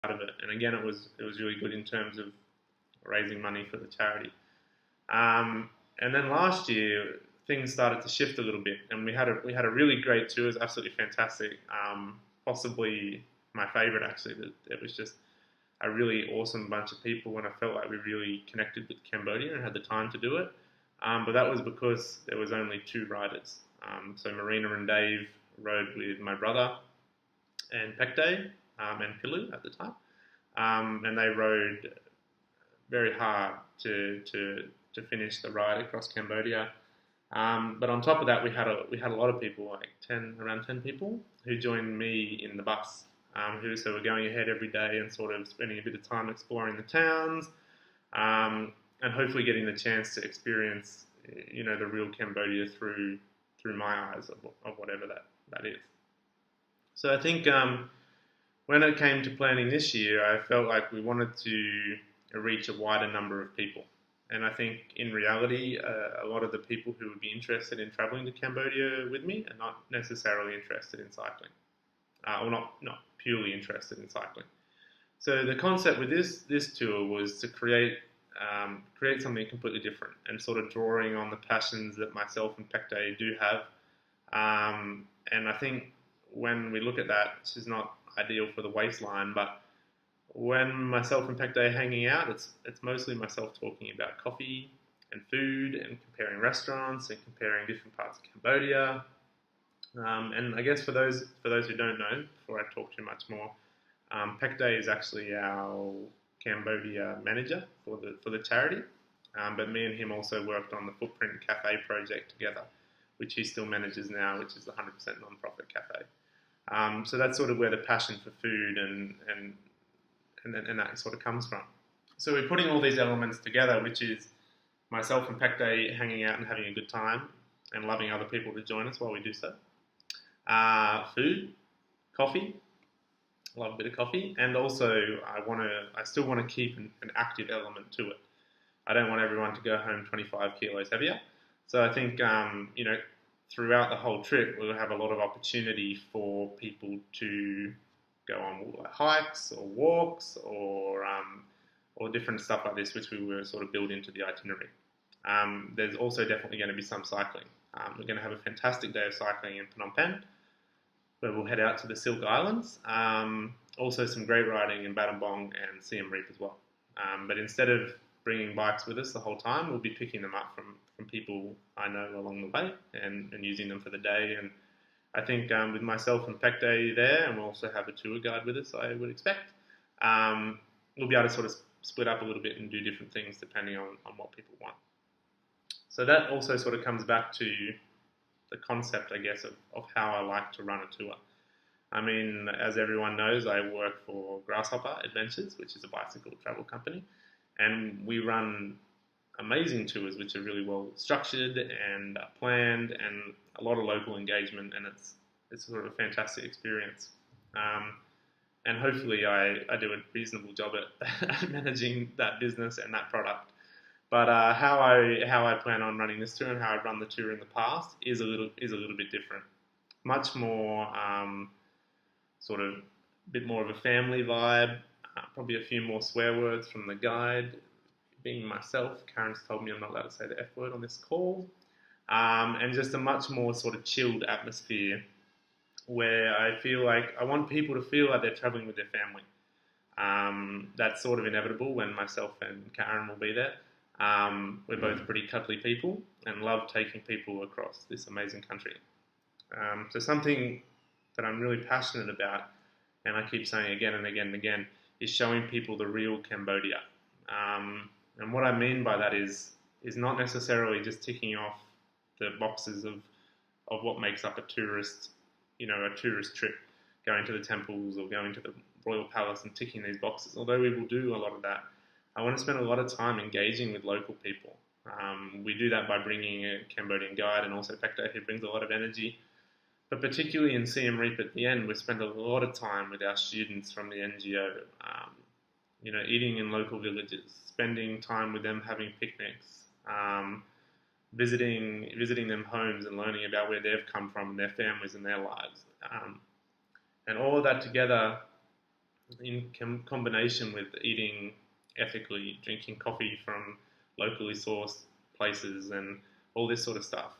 of it. And again, it was really good in terms of raising money for the charity. And then last year, things started to shift a little bit, and we had a really great tour. It was absolutely fantastic. Possibly my favourite, actually. It was just a really awesome bunch of people, and I felt like we really connected with Cambodia and had the time to do it. But that was because there was only two riders. So Marina and Dave rode with my brother and Pekde and Pilu at the time, and they rode very hard to finish the ride across Cambodia. But on top of that, we had a lot of people, like around 10 people, who joined me in the bus. Who were going ahead every day and sort of spending a bit of time exploring the towns, and hopefully getting the chance to experience, the real Cambodia through my eyes of whatever that is. So I think when it came to planning this year, I felt like we wanted to reach a wider number of people. And I think in reality, a lot of the people who would be interested in traveling to Cambodia with me are not necessarily interested in cycling, or not purely interested in cycling. So the concept with this tour was to create something completely different and sort of drawing on the passions that myself and Pekte do have. And I think when we look at that, this is not ideal for the waistline, but when myself and Pekte are hanging out, it's mostly myself talking about coffee and food and comparing restaurants and comparing different parts of Cambodia. And I guess for those who don't know, before I talk too much more, Pekde is actually our Cambodia manager for the charity. But me and him also worked on the Footprint Cafe project together, which he still manages now, which is a 100% non-profit cafe. So that's sort of where the passion for food and that sort of comes from. So we're putting all these elements together, which is myself and Pekde hanging out and having a good time and loving other people to join us while we do so. Food, coffee, love a bit of coffee, and also I still want to keep an active element to it. I don't want everyone to go home 25 kilos heavier. So I think throughout the whole trip we'll have a lot of opportunity for people to go on hikes or walks or different stuff like this, which we were sort of build into the itinerary. There's also definitely going to be some cycling. We're going to have a fantastic day of cycling in Phnom Penh, where we'll head out to the Silk Islands. Also some great riding in Battambang and Siem Reap as well. But instead of bringing bikes with us the whole time, we'll be picking them up from people I know along the way and using them for the day. And I think with myself and Pekde there, and we'll also have a tour guide with us, I would expect, we'll be able to sort of split up a little bit and do different things depending on what people want. So that also sort of comes back to the concept, I guess, of how I like to run a tour. I mean, as everyone knows, I work for Grasshopper Adventures, which is a bicycle travel company, and we run amazing tours which are really well structured and planned and a lot of local engagement, and it's sort of a fantastic experience. And hopefully I do a reasonable job at managing that business and that product. But how I plan on running this tour and how I've run the tour in the past is a little bit different. Much more sort of a bit more of a family vibe. Probably a few more swear words from the guide. Being myself, Karen's told me I'm not allowed to say the F word on this call. And just a much more sort of chilled atmosphere where I feel like I want people to feel like they're traveling with their family. That's sort of inevitable when myself and Karen will be there. We're both pretty cuddly people and love taking people across this amazing country. So something that I'm really passionate about, and I keep saying again and again and again, is showing people the real Cambodia. And what I mean by that is not necessarily just ticking off the boxes of what makes up a tourist trip, going to the temples or going to the royal palace and ticking these boxes. Although we will do a lot of that, I want to spend a lot of time engaging with local people. We do that by bringing a Cambodian guide and also Pekte, who brings a lot of energy. But particularly in Siem Reap at the end, we spend a lot of time with our students from the NGO, eating in local villages, spending time with them having picnics, visiting them homes and learning about where they've come from and their families and their lives. And all of that together in combination with eating ethically, drinking coffee from locally sourced places, and all this sort of stuff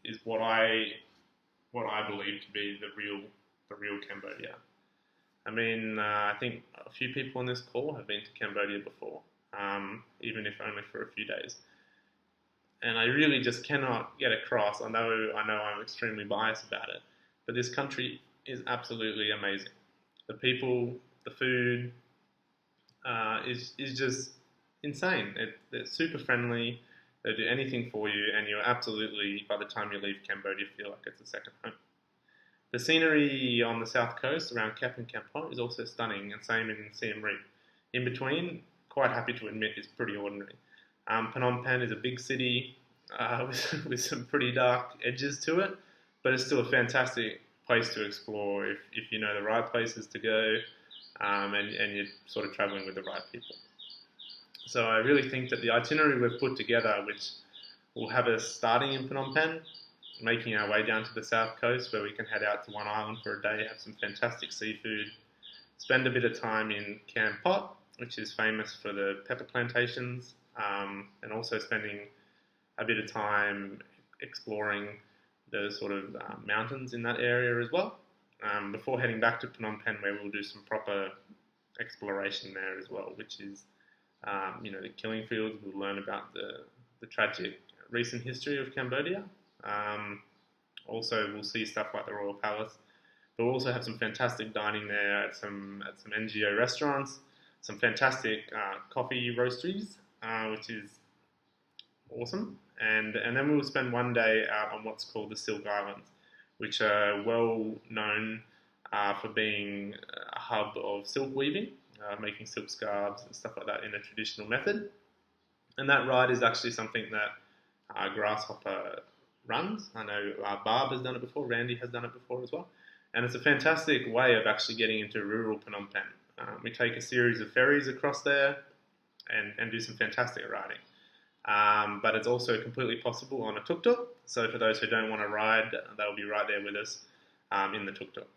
is what I believe to be the real Cambodia. I mean, I think a few people on this call have been to Cambodia before, even if only for a few days. And I really just cannot get across. I know I'm extremely biased about it, but this country is absolutely amazing. The people, the food, is just insane. They're super friendly. They do anything for you, and you're absolutely, by the time you leave Cambodia, feel like it's a second home. The scenery on the south coast around Kep and Kampong is also stunning, and same in Siem Reap. In between, quite happy to admit, is pretty ordinary. Phnom Penh is a big city with some pretty dark edges to it, but it's still a fantastic place to explore if you know the right places to go, and you're sort of traveling with the right people. So I really think that the itinerary we've put together, which will have us starting in Phnom Penh, making our way down to the south coast where we can head out to one island for a day, have some fantastic seafood, spend a bit of time in Cam Pot, which is famous for the pepper plantations, and also spending a bit of time exploring the sort of mountains in that area as well, before heading back to Phnom Penh, where we'll do some proper exploration there as well, which is the killing fields. We'll learn about the tragic recent history of Cambodia. Also, we'll see stuff like the Royal Palace. But we'll also have some fantastic dining there at some NGO restaurants, some fantastic coffee roasteries, which is awesome. And then we'll spend one day out on what's called the Silk Islands, which are well known for being a hub of silk weaving, making silk scarves and stuff like that in a traditional method. And that ride is actually something that Grasshopper runs. I know Barb has done it before, Randy has done it before as well. And it's a fantastic way of actually getting into rural Phnom Penh. We take a series of ferries across there and do some fantastic riding. But it's also completely possible on a tuk-tuk. So for those who don't want to ride, they'll be right there with us in the tuk-tuk.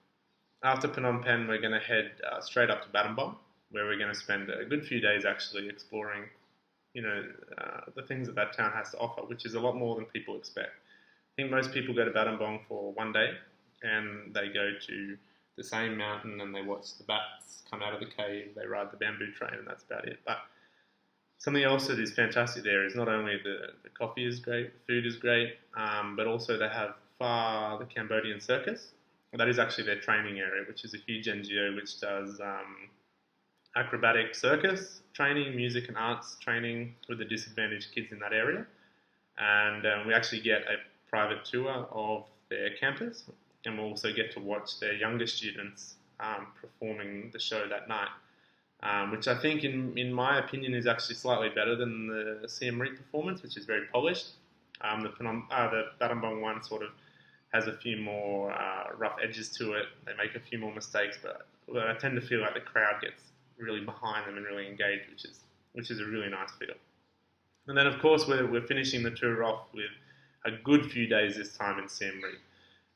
After Phnom Penh, we're going to head straight up to Battambang, where we're going to spend a good few days actually exploring, the things that town has to offer, which is a lot more than people expect. I think most people go to Battambang for one day, and they go to the same mountain and they watch the bats come out of the cave, they ride the bamboo train, and that's about it. But something else that is fantastic there is not only the coffee is great, the food is great, but also they have the Cambodian Circus. That is actually their training area, which is a huge NGO which does acrobatic circus training, music and arts training with the disadvantaged kids in that area. And we actually get a private tour of their campus, and we'll also get to watch their younger students performing the show that night, which I think, in my opinion, is actually slightly better than the Siem Reap performance, which is very polished. The Battambang one sort of has a few more rough edges to it. They make a few more mistakes, but I tend to feel like the crowd gets really behind them and really engaged, which is a really nice feel. And then, of course, we're finishing the tour off with a good few days this time in Siem Reap.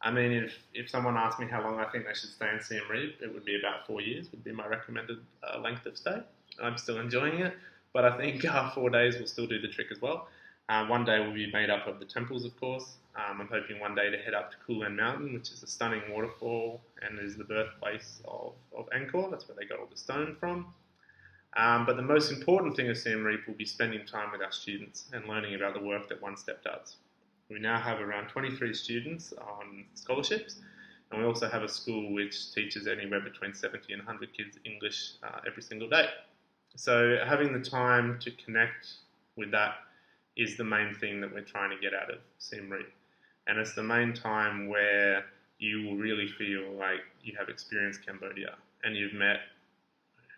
I mean, if someone asked me how long I think they should stay in Siem Reap, it would be about 4 years, would be my recommended length of stay. I'm still enjoying it, but I think 4 days will still do the trick as well. One day will be made up of the temples, of course. I'm hoping one day to head up to Kulen Mountain, which is a stunning waterfall and is the birthplace of Angkor. That's where they got all the stone from. But the most important thing of Siem Reap will be spending time with our students and learning about the work that One Step does. We now have around 23 students on scholarships, and we also have a school which teaches anywhere between 70 and 100 kids English every single day. So having the time to connect with that is the main thing that we're trying to get out of Siem Reap. And it's the main time where you will really feel like you have experienced Cambodia and you've met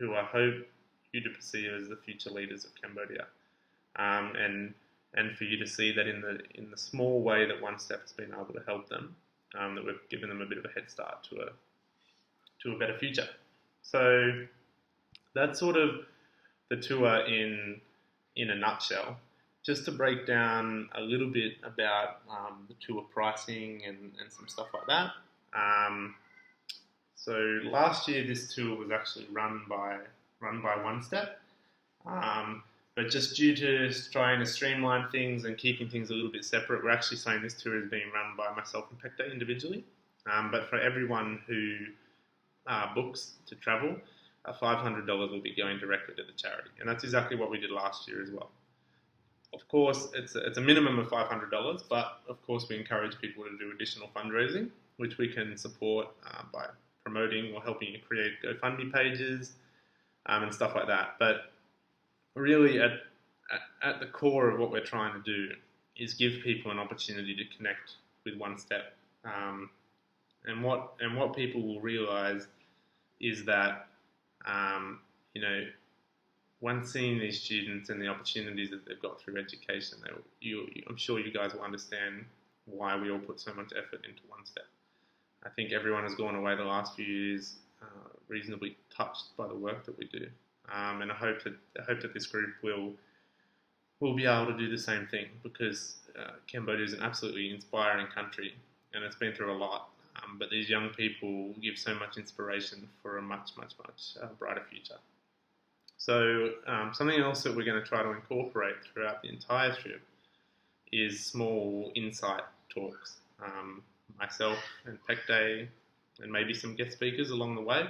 who I hope you to perceive as the future leaders of Cambodia. And for you to see that in the small way that One Step has been able to help them, that we've given them a bit of a head start to a better future. So that's sort of the tour in a nutshell. Just to break down a little bit about the tour pricing and some stuff like that. So last year, this tour was actually run by One Step, um, but just due to trying to streamline things and keeping things a little bit separate, we're actually saying this tour is being run by myself and Pecte individually. But for everyone who books to travel, $500 will be going directly to the charity, and that's exactly what we did last year as well. Of course, it's a minimum of $500, but of course we encourage people to do additional fundraising, which we can support by promoting or helping you create GoFundMe pages and stuff like that. But really, at the core of what we're trying to do is give people an opportunity to connect with One Step. And what people will realise is that you know, once seeing these students and the opportunities that they've got through education, I'm sure you guys will understand why we all put so much effort into One Step. I think everyone has gone away the last few years reasonably touched by the work that we do, and I hope that this group will be able to do the same thing, because Cambodia is an absolutely inspiring country and it's been through a lot. But these young people give so much inspiration for a much brighter future. So something else that we're going to try to incorporate throughout the entire trip is small insight talks. Myself and Pecte and maybe some guest speakers along the way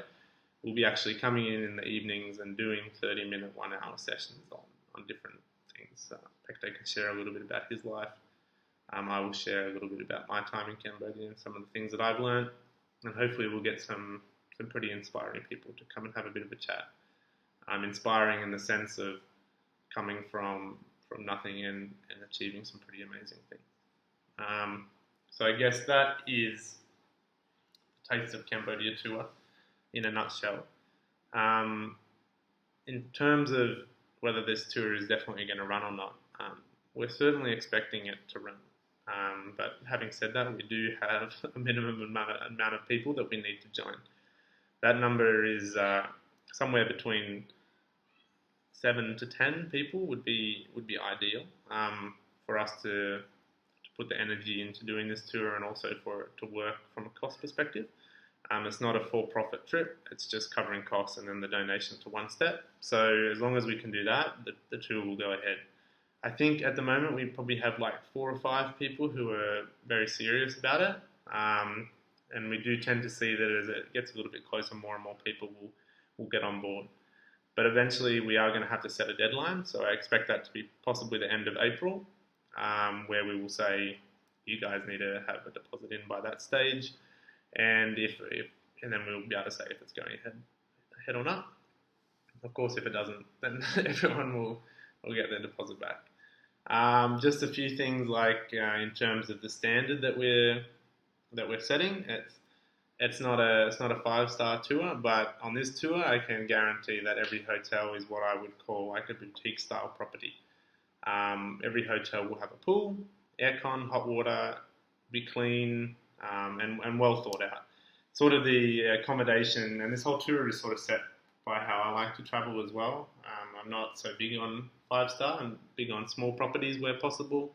will be actually coming in the evenings and doing 30-minute, 1-hour sessions on different things. Pecte can share a little bit about his life. I will share a little bit about my time in Cambodia and some of the things that I've learned, and hopefully we'll get some pretty inspiring people to come and have a bit of a chat. Inspiring in the sense of coming from nothing and achieving some pretty amazing things. So I guess that is the Taste of Cambodia tour in a nutshell. In terms of whether this tour is definitely going to run or not, we're certainly expecting it to run. But having said that, we do have a minimum amount of people that we need to join. That number is somewhere between 7 to 10 people would be ideal for us to put the energy into doing this tour, and also for it to work from a cost perspective. It's not a for-profit trip, it's just covering costs and then the donation to One Step. So as long as we can do that, the tour will go ahead. I think at the moment we probably have like 4 or 5 people who are very serious about it, and we do tend to see that as it gets a little bit closer, more and more people will get on board. But eventually we are going to have to set a deadline, so I expect that to be possibly the end of April, where we will say you guys need to have a deposit in by that stage, and and then we'll be able to say if it's going ahead or not. Of course, if it doesn't, then everyone will get their deposit back. Just a few things like in terms of the standard that we're setting. It's not a 5-star tour, but on this tour I can guarantee that every hotel is what I would call like a boutique style property. Every hotel will have a pool, aircon, hot water, be clean, and well thought out. Sort of the accommodation, and this whole tour is sort of set by how I like to travel as well. I'm not so big on 5-star. I'm big on small properties where possible,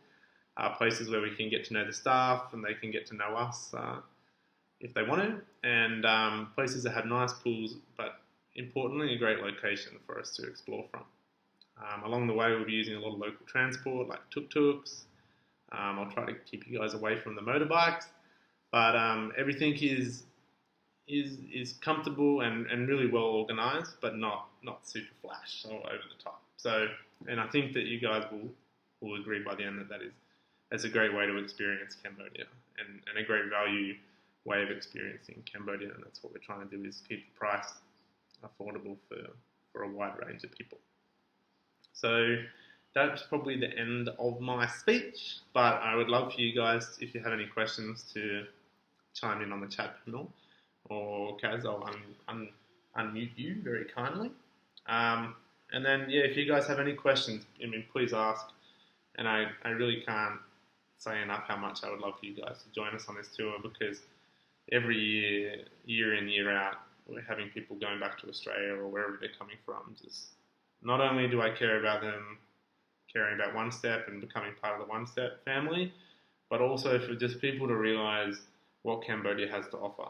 places where we can get to know the staff and they can get to know us if they want to, and places that have nice pools, but importantly a great location for us to explore from. Along the way we'll be using a lot of local transport like tuk-tuks. I'll try to keep you guys away from the motorbikes, but everything is comfortable and really well organised, but not super flash or over the top. So, and I think that you guys will agree by the end that that's a great way to experience Cambodia, and a great value way of experiencing Cambodia, and that's what we're trying to do, is keep the price affordable for a wide range of people. So that's probably the end of my speech, but I would love for you guys, if you have any questions, to chime in on the chat panel, or Kaz, I'll unmute you very kindly. And then, yeah, if you guys have any questions, I mean, please ask. And I really can't say enough how much I would love for you guys to join us on this tour, because every year in, year out, we're having people going back to Australia or wherever they're coming from. Just not only do I care about them caring about One Step and becoming part of the One Step family, but also for just people to realise what Cambodia has to offer.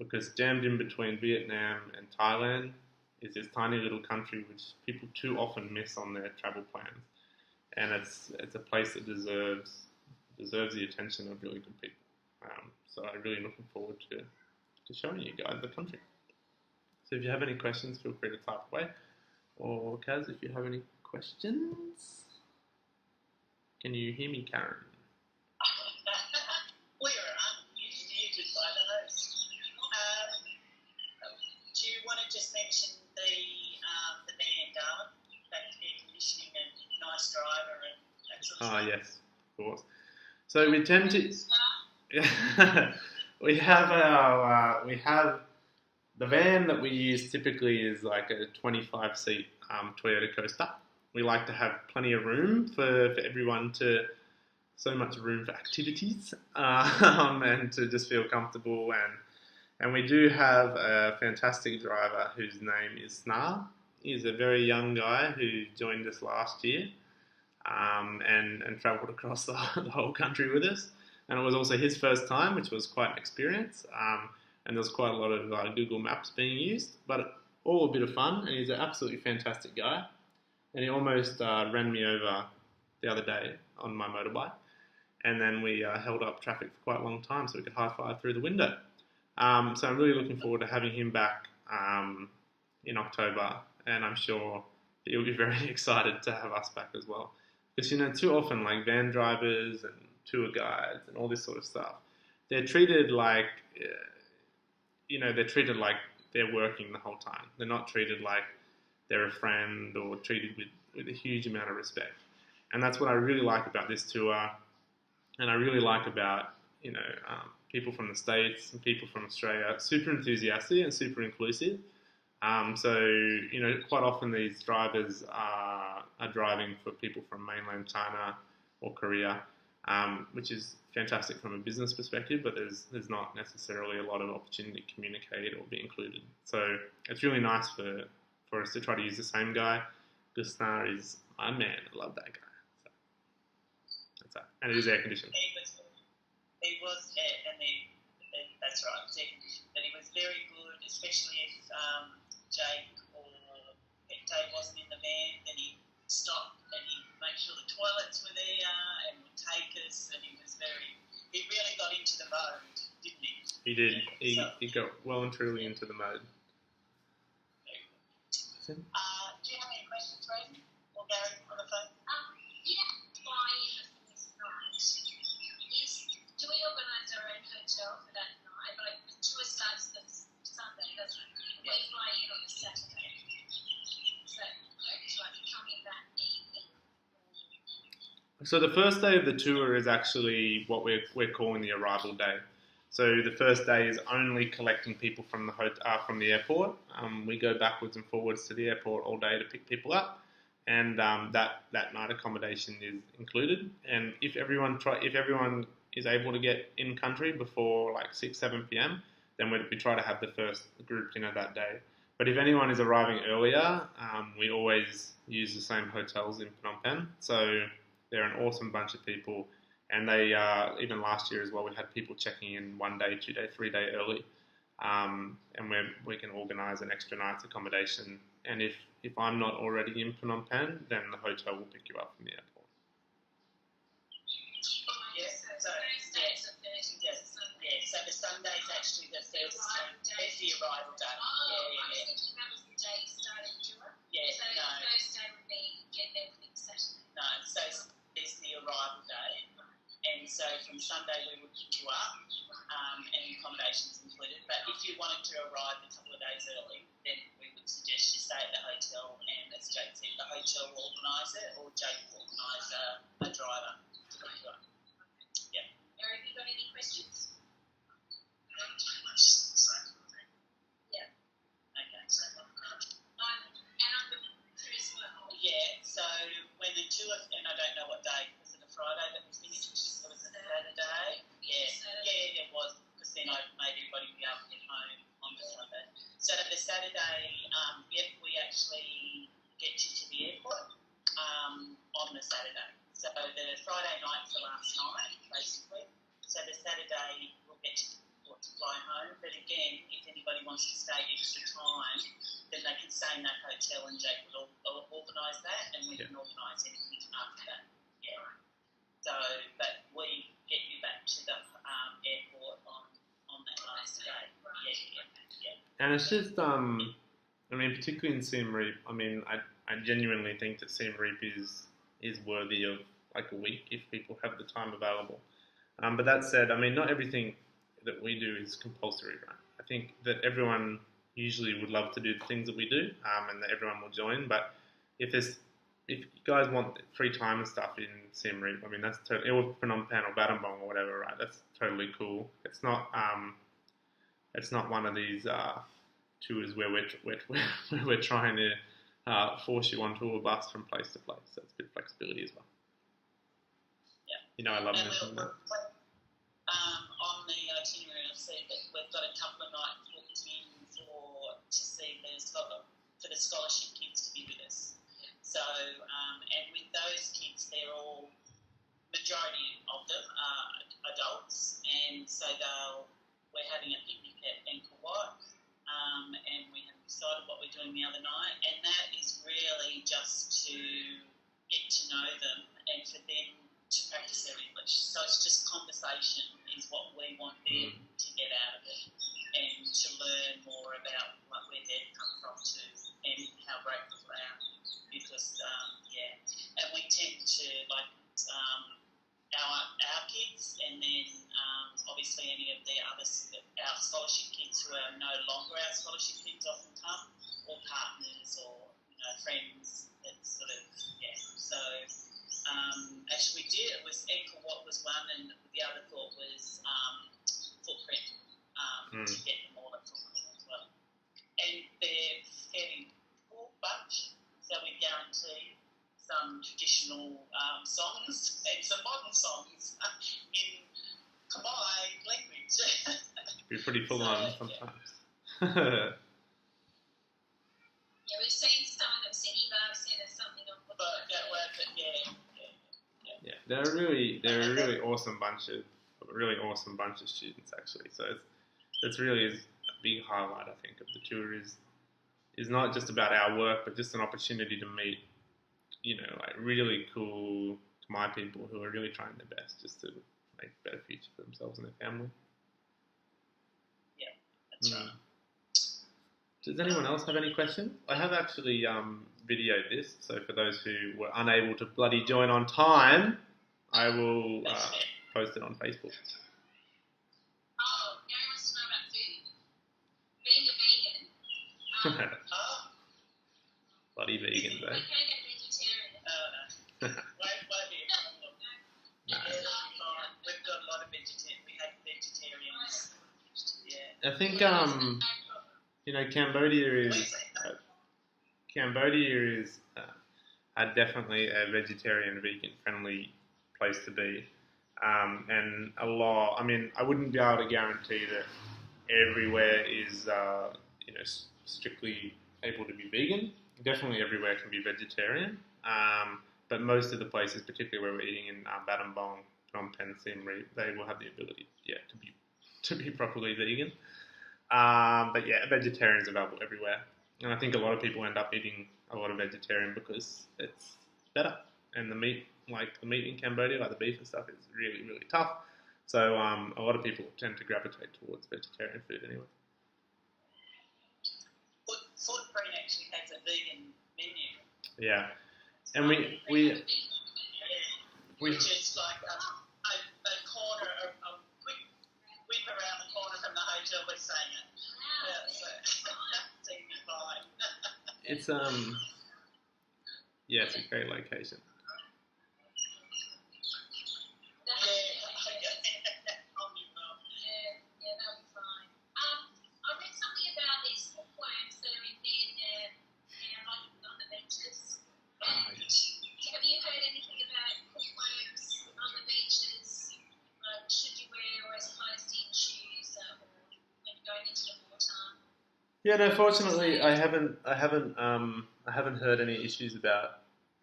because jammed in between Vietnam and Thailand is this tiny little country which people too often miss on their travel plans, and it's a place that deserves the attention of really good people. So I'm really looking forward to showing you guys the country. So if you have any questions, feel free to type away. Or Kaz, if you have any questions, can you hear me, Karen? We're muted by the host. Do you want to just mention the van, Darwin? That air conditioning and nice driver and that sort of stuff? Yes, of course. So we tend to. we have the van that we use typically is like a 25-seat Toyota Coaster. We like to have plenty of room for everyone so much room for activities and to just feel comfortable. And we do have a fantastic driver whose name is Snar. He's a very young guy who joined us last year and travelled across the whole country with us. And it was also his first time, which was quite an experience. And there was quite a lot of Google Maps being used, but all a bit of fun. And he's an absolutely fantastic guy. And he almost ran me over the other day on my motorbike. And then we held up traffic for quite a long time so we could high-five through the window. So I'm really looking forward to having him back in October. And I'm sure he'll be very excited to have us back as well. Because, too often, like van drivers and tour guides and all this sort of stuff, they're treated like, they're working the whole time. They're not treated like they're a friend or treated with a huge amount of respect. And that's what I really like about this tour. And I really like about, people from the States and people from Australia, super enthusiastic and super inclusive. Quite often these drivers are driving for people from mainland China or Korea, which is fantastic from a business perspective, but there's not necessarily a lot of opportunity to communicate or be included. So it's really nice for us to try to use the same guy. Gusnar is my man. I love that guy. So that's that. And it is air conditioned. He was, that's right, it was air conditioned. But he was very good, especially if Jake or Dave wasn't in the van, then he'd stop and he'd make sure the toilets were there and would take us, and he really got into the mode, didn't he? He did. He got well and truly into the mode. Do you have any questions, Rosie? Or Gary on the phone? Do we organise our own hotel for that night? Like the tour starts this Sunday, doesn't it? We fly in on a Saturday. So like coming that evening. So the first day of the tour is actually what we're calling the arrival day. So the first day is only collecting people from the airport. We go backwards and forwards to the airport all day to pick people up, and that night accommodation is included. And if everyone is able to get in country before like 6-7 p.m., then we try to have the first group dinner that day. But if anyone is arriving earlier, we always use the same hotels in Phnom Penh. So they're an awesome bunch of people. And they, even last year as well, we had people checking in 1 day, 2 day, 3 day early. And we can organise an extra night's accommodation. And if I'm not already in Phnom Penh, then the hotel will pick you up from the airport. So the Sunday's actually the first the arrival day. I was thinking that was the day you started the tour. Yeah, so no. The first day would be getting everything Saturday. No, so there's the arrival day. And so from Sunday we would pick you up and accommodations included. But if you wanted to arrive a couple of days early, then we would suggest you stay at the hotel, and as Jake said, the hotel will organise it, or Jake will organise a driver to pick you up. Yeah. Eric, have you got any questions? Yeah. Okay. I'm the crew as well. Yeah, so when the tour, and I don't know what day, was it a Friday that we finished? Or was it a Saturday? Yeah, it was, because then I made everybody be able to get home on the Sunday. So the Saturday, we actually get you to the airport on the Saturday. So the Friday night's the last night, basically. So the Saturday we'll airport to fly home. But again, if anybody wants to stay extra time, then they can stay in that hotel and Jake will organise that, and we can organise anything after that. Yeah. So, but we get you back to the airport on that last day. Yeah. And it's just, I mean, particularly in Siem Reap, I mean, I genuinely think that Siem Reap is worthy of like a week if people have the time available. But that said, I mean, not everything that we do is compulsory, right? I think that everyone usually would love to do the things that we do, and that everyone will join. But if you guys want free time and stuff in Siem Reap, I mean, that's totally, or Phnom Penh or Battambang or whatever, right? That's totally cool. It's not one of these tours where we're trying to force you onto a bus from place to place. So it's a bit of flexibility as well. Yeah. You know, I love and mentioning that. On the itinerary, I've seen that we've got a couple of nights booked in for the scholarship kids to be with us. So, and with those kids, they're all, majority of them are adults, and so we're having a picnic at Angkor Wat, and we haven't decided what we're doing the other night, and that is really just to get to know them and for them to practice their English. So it's just conversation is what we want them to get out of it, and to learn more about where they've come from too, and how grateful they are. Because, and we tend to, like, our kids, and then obviously any of our scholarship kids who are no longer our scholarship kids often come, or partners or, friends. It's sort of, So, actually we did, it was Angkor Wat was one, and the other thought was Footprint, to get them all at Footprint as well. And they're fairly cool bunch. So we guarantee some traditional songs and some modern songs in Khmer language. Be pretty full on sometimes. Yeah, we've seen some of them singing, but I've seen there's something on the But that work, Yeah, they're a really awesome bunch of students actually. So that's really is a big highlight I think of the tour is not just about our work, but just an opportunity to meet, like really cool Khmer people who are really trying their best just to make a better future for themselves and their family. Yeah, that's right. Does anyone else have any questions? I have actually videoed this, so for those who were unable to bloody join on time, I will post it on Facebook. Oh, Gary wants to know about food. Being a vegan. Bloody vegans, eh? I can't get vegetarian. Wait here. We've got a lot of vegetarians. We have vegetarians. Yeah. I think Cambodia is definitely a vegetarian, vegan friendly place to be, and I wouldn't be able to guarantee that everywhere is strictly able to be vegan. Definitely everywhere can be vegetarian, but most of the places, particularly where we're eating in Battambang, Phnom Penh, Siem Reap, they will have the ability, to be properly vegan. But vegetarian is available everywhere, and I think a lot of people end up eating a lot of vegetarian because it's better, and the meat in Cambodia, like the beef and stuff, is really, really tough. So a lot of people tend to gravitate towards vegetarian food anyway. Footprint actually has a vegan menu. Yeah, and we which is like a corner, a quick whip around the corner from the hotel we're staying at. So you'll be fine. It's it's a great location. Yeah, no. Fortunately, I haven't heard any issues about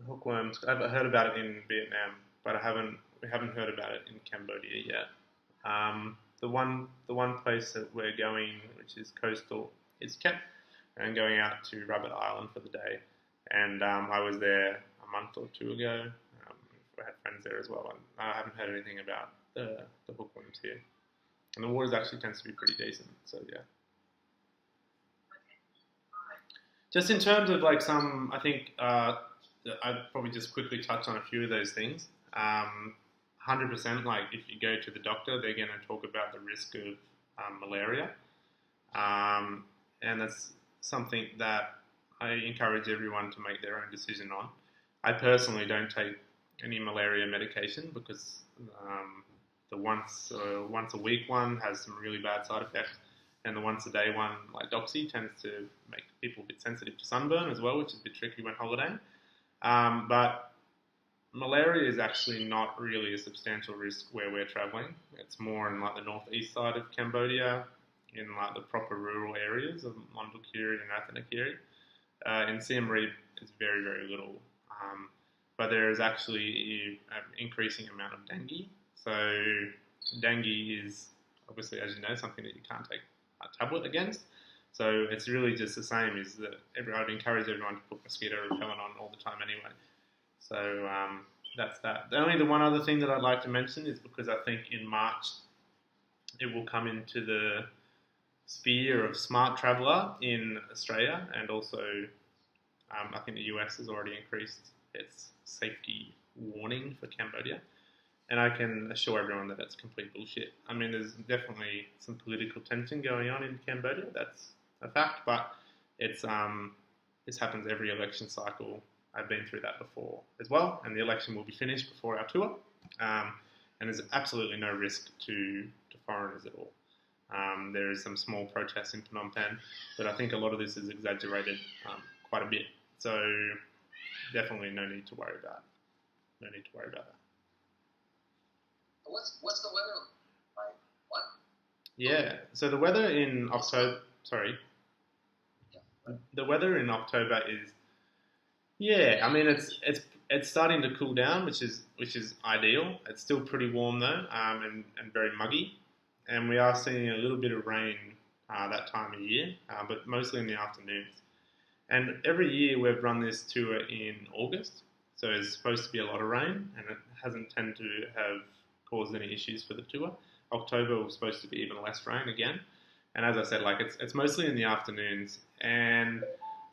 hookworms. I've heard about it in Vietnam, but we haven't heard about it in Cambodia yet. the one place that we're going, which is coastal, is kept, and going out to Rabbit Island for the day. And I was there a month or two ago. I had friends there as well, and I haven't heard anything about the hookworms here. And the water actually tends to be pretty decent. So yeah. Just in terms of like some, I think I'd probably just quickly touch on a few of those things. 100%, like if you go to the doctor, they're going to talk about the risk of malaria. And that's something that I encourage everyone to make their own decision on. I personally don't take any malaria medication because the once a week one has some really bad side effects, and the once a day one, like Doxy, tends to make people a bit sensitive to sunburn as well, which is a bit tricky when holidaying. But malaria is actually not really a substantial risk where we're travelling. It's more in like the northeast side of Cambodia, in like the proper rural areas of Mondulkiri and Athenakiri. In Siem Reap, it's very, very little. But there is actually an increasing amount of dengue. So dengue is obviously, as you know, something that you can't take a tablet against. So it's really just the same, is that I'd encourage everyone to put mosquito repellent on all the time anyway. So that's that. The one other thing that I'd like to mention is because I think in March it will come into the sphere of smart traveller in Australia, and also I think the US has already increased its safety warning for Cambodia. And I can assure everyone that that's complete bullshit. I mean, there's definitely some political tension going on in Cambodia. That's a fact, but it's this happens every election cycle. I've been through that before as well, and the election will be finished before our tour. And there's absolutely no risk to foreigners at all. There is some small protests in Phnom Penh, but I think a lot of this is exaggerated quite a bit. So definitely no need to worry about. No need to worry about that. What's the weather like? What? Yeah, so the weather in October. Sorry, the weather in October is. Yeah, I mean it's starting to cool down, which is ideal. It's still pretty warm though, and very muggy, and we are seeing a little bit of rain that time of year, but mostly in the afternoons. And every year we've run this tour in August, so it's supposed to be a lot of rain, and it hasn't tended to have caused any issues for the tour. October was supposed to be even less rain again, and as I said, like it's mostly in the afternoons, and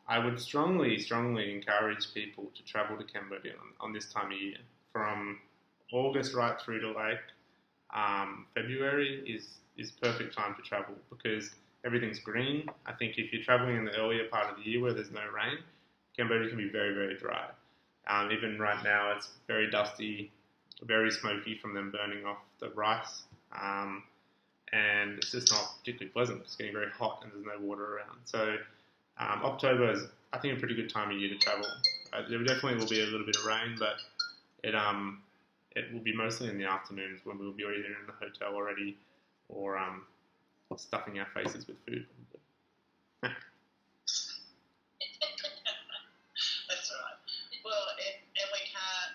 I would strongly encourage people to travel to Cambodia on this time of year. From August right through to like February is perfect time to travel because everything's green. I think if you're traveling in the earlier part of the year where there's no rain, Cambodia can be very, very dry. Even right now, it's very dusty, very smoky from them burning off the rice, and it's just not particularly pleasant. It's getting very hot and there's no water around. So October is, I think, a pretty good time of year to travel. There definitely will be a little bit of rain, but it will be mostly in the afternoons when we'll be either in the hotel already or stuffing our faces with food. That's right. Well, and we can't,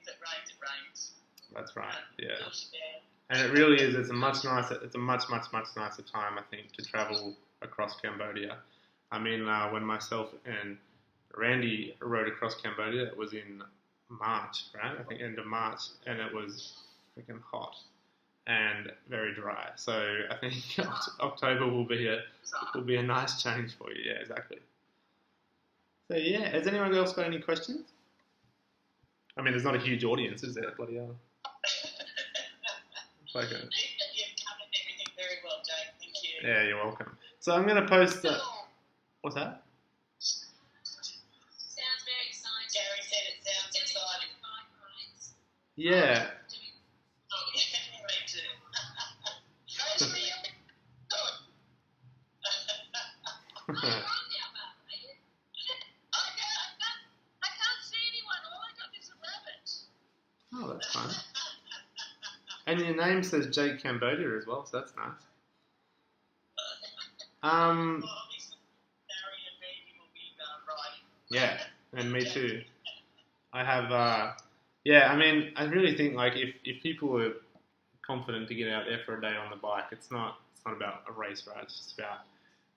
if it rains, it rains. That's right. Yeah. And it really is. It's a much nicer time, I think, to travel across Cambodia. I mean, when myself and Randy rode across Cambodia, it was in March, right? I think end of March, and it was freaking hot and very dry. So I think October will be a nice change for you. Yeah, exactly. So yeah, has anyone else got any questions? I mean, there's not a huge audience, is there? Bloody hell. It's like You've covered everything very well, Jake. Thank you. Yeah, you're welcome. So I'm going to post the... What's that? Sounds very exciting. Gary said it sounds exciting. Yeah. Oh, yeah, me too. Rosemary, I'm wrong now, Barbara. I can't see anyone. All I got is a rabbit. Oh, that's fine. And your name says Jake Cambodia as well, so that's nice. Yeah, and me too. I have, I mean, I really think like if people are confident to get out there for a day on the bike. It's not about a race, right? It's just about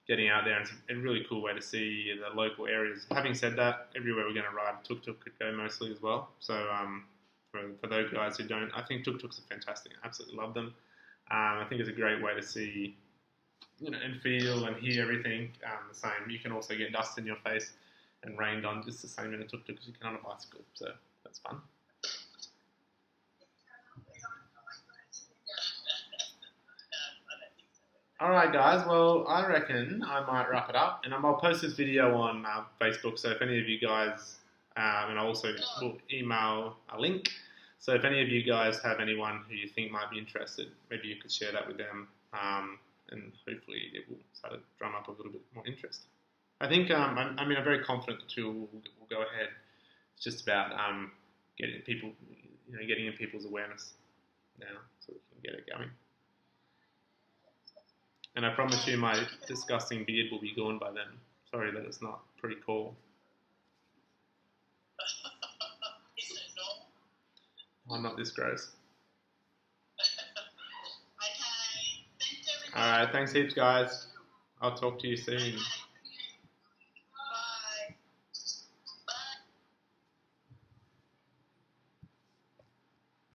getting out there, and it's a really cool way to see the local areas. Having said that, everywhere we're going to ride, tuk-tuk could go mostly as well. So for those guys who don't, I think tuk-tuks are fantastic. I absolutely love them. I think it's a great way to see, and feel and hear everything the same. You can also get dust in your face and rained on just the same in a tuk-tuk as you can on a bicycle. So that's fun. Alright guys, well I reckon I might wrap it up, and I'll post this video on Facebook, so if any of you guys, and I'll also will email a link, so if any of you guys have anyone who you think might be interested, maybe you could share that with them, and hopefully it will start to drum up a little bit more interest. I think, I'm very confident the tool will go ahead. It's just about getting people, getting in people's awareness now, so we can get it going. And I promise you my disgusting beard will be gone by then. Sorry that it's not pretty cool. Is it normal? I'm not this gross. Okay, thanks everybody. Alright, thanks heaps guys. I'll talk to you soon. Okay.